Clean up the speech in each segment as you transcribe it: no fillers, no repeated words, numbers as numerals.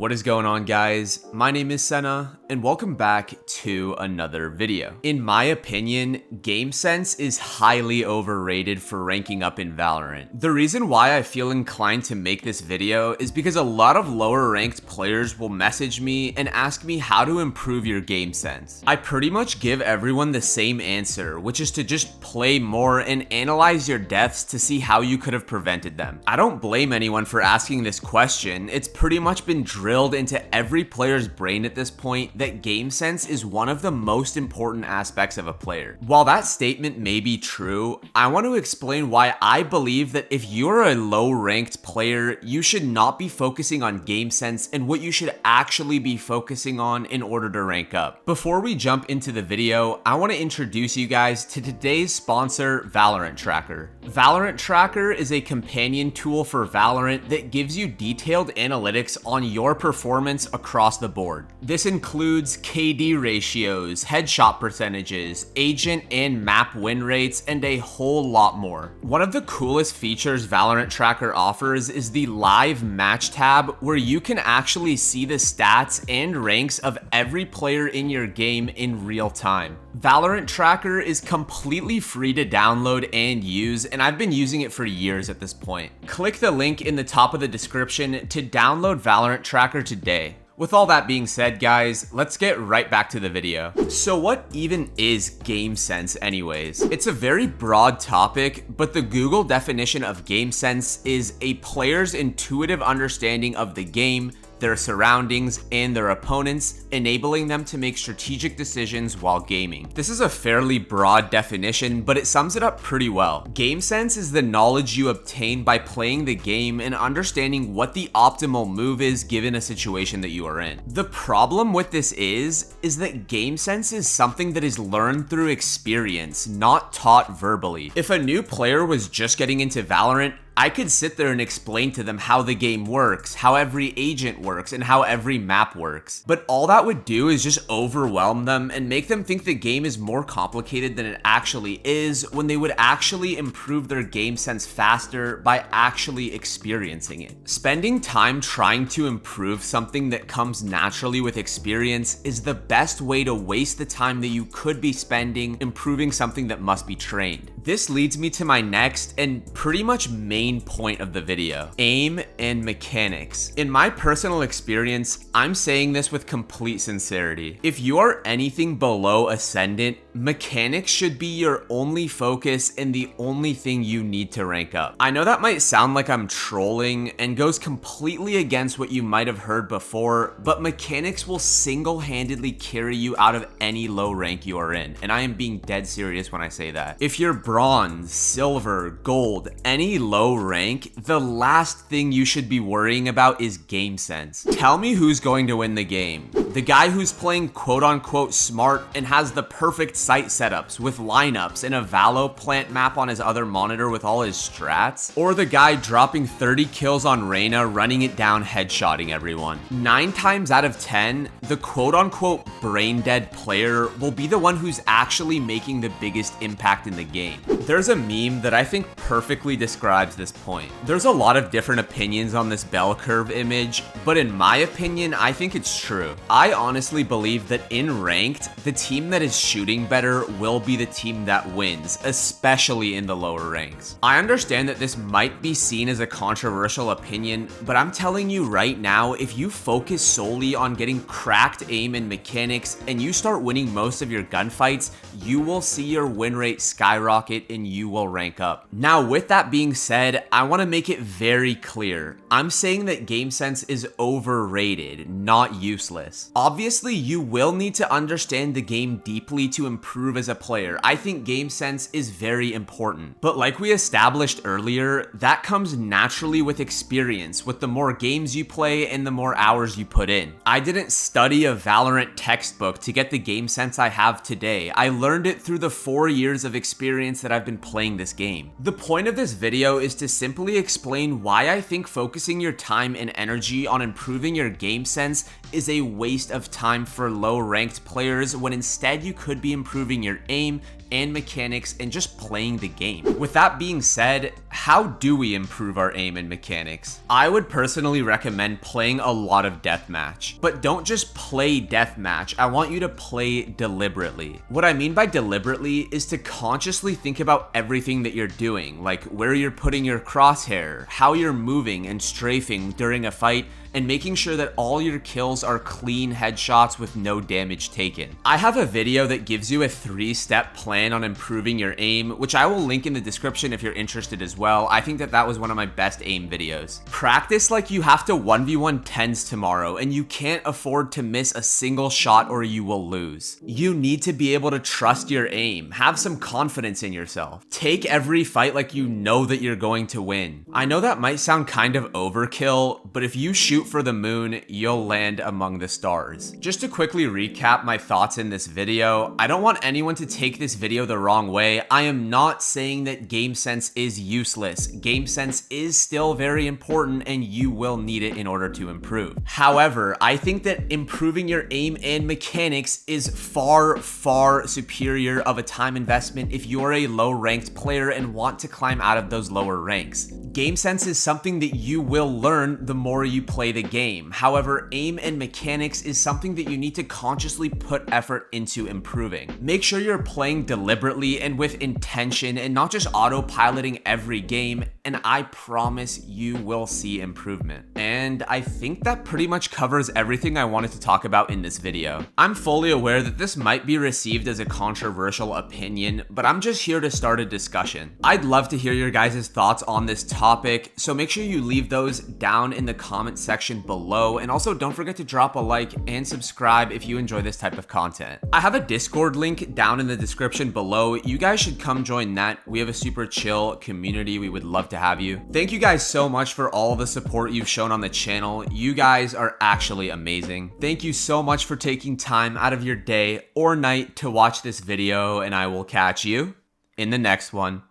What is going on, guys? My name is Sena, and welcome back to another video. In my opinion, Gamesense is highly overrated for ranking up in Valorant. The reason why I feel inclined to make this video is because a lot of lower ranked players will message me and ask me how to improve your Gamesense. I pretty much give everyone the same answer, which is to just play more and analyze your deaths to see how you could have prevented them. I don't blame anyone for asking this question. It's pretty much been drilled into every player's brain at this point that Gamesense is one of the most important aspects of a player. While that statement may be true, I want to explain why I believe that if you're a low-ranked player, you should not be focusing on Gamesense and what you should actually be focusing on in order to rank up. Before we jump into the video, I want to introduce you guys to today's sponsor, Valorant Tracker. Valorant Tracker is a companion tool for Valorant that gives you detailed analytics on your performance across the board. This includes KD ratios, headshot percentages, agent and map win rates, and a whole lot more. One of the coolest features Valorant Tracker offers is the live match tab, where you can actually see the stats and ranks of every player in your game in real time. Valorant Tracker is completely free to download and use, and I've been using it for years at this point. Click the link in the top of the description to download Valorant Tracker today. With all that being said, guys, let's get right back to the video. So what even is Gamesense anyways? It's a very broad topic, but the Google definition of Gamesense is a player's intuitive understanding of the game, their surroundings, and their opponents, enabling them to make strategic decisions while gaming. This is a fairly broad definition, but it sums it up pretty well. Gamesense is the knowledge you obtain by playing the game and understanding what the optimal move is given a situation that you are in. The problem with this is that Gamesense is something that is learned through experience, not taught verbally. If a new player was just getting into Valorant, I could sit there and explain to them how the game works, how every agent works, and how every map works. But all that would do is just overwhelm them and make them think the game is more complicated than it actually is, when they would actually improve their game sense faster by actually experiencing it. Spending time trying to improve something that comes naturally with experience is the best way to waste the time that you could be spending improving something that must be trained. This leads me to my next and pretty much main point of the video: aim and mechanics. In my personal experience, I'm saying this with complete sincerity. If you are anything below Ascendant, mechanics should be your only focus and the only thing you need to rank up. I know that might sound like I'm trolling and goes completely against what you might have heard before, but mechanics will single-handedly carry you out of any low rank you are in, and I am being dead serious when I say that. If you're bronze, silver, gold, any low rank, the last thing you should be worrying about is game sense. Tell me who's going to win the game. The guy who's playing quote-unquote smart and has the perfect site setups with lineups and a Valo plant map on his other monitor with all his strats? Or the guy dropping 30 kills on Reyna, running it down, headshotting everyone? 9 times out of 10, the quote-unquote brain-dead player will be the one who's actually making the biggest impact in the game. There's a meme that I think perfectly describes this point. There's a lot of different opinions on this bell curve image, but in my opinion, I think it's true. I honestly believe that in ranked, the team that is shooting better will be the team that wins, especially in the lower ranks. I understand that this might be seen as a controversial opinion, but I'm telling you right now, if you focus solely on getting cracked aim and mechanics and you start winning most of your gunfights, you will see your win rate skyrocket and you will rank up. Now, with that being said, I want to make it very clear. I'm saying that Gamesense is overrated, not useless. Obviously, you will need to understand the game deeply to improve as a player. I think Gamesense is very important. But like we established earlier, that comes naturally with experience, with the more games you play and the more hours you put in. I didn't study a Valorant textbook to get the Gamesense I have today. I learned it through the 4 years of experience that I've been playing this game. The point of this video is to simply explain why I think focusing your time and energy on improving your game sense is a waste waste of time for low-ranked players when instead you could be improving your aim and mechanics and just playing the game. With that being said, how do we improve our aim and mechanics? I would personally recommend playing a lot of deathmatch, but don't just play deathmatch. I want you to play deliberately. What I mean by deliberately is to consciously think about everything that you're doing, like where you're putting your crosshair, how you're moving and strafing during a fight, and making sure that all your kills are clean headshots with no damage taken. I have a video that gives you a 3-step plan on improving your aim, which I will link in the description if you're interested as well. I think that was one of my best aim videos. Practice like you have to 1v1 tens tomorrow, and you can't afford to miss a single shot or you will lose. You need to be able to trust your aim, have some confidence in yourself. Take every fight like you know that you're going to win. I know that might sound kind of overkill, but if you shoot for the moon, you'll land among the stars. Just to quickly recap my thoughts in this video, I don't want anyone to take this video the wrong way. I am not saying that Gamesense is useless. Gamesense is still very important and you will need it in order to improve. However, I think that improving your aim and mechanics is far, far superior of a time investment if you're a low-ranked player and want to climb out of those lower ranks. Gamesense is something that you will learn the more you play the game. However, aim and mechanics is something that you need to consciously put effort into improving. Make sure you're playing deliberately and with intention and not just autopiloting every game, and I promise you will see improvement. And I think that pretty much covers everything I wanted to talk about in this video. I'm fully aware that this might be received as a controversial opinion, but I'm just here to start a discussion. I'd love to hear your guys' thoughts on this topic, so make sure you leave those down in the comment section below, and also don't forget to drop a like and subscribe if you enjoy this type of content. I have a Discord link down in the description below. You guys should come join that. We have a super chill community. We would love to have you. Thank you guys so much for all the support you've shown on the channel. You guys are actually amazing. Thank you so much for taking time out of your day or night to watch this video, and I will catch you in the next one.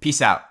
Peace out.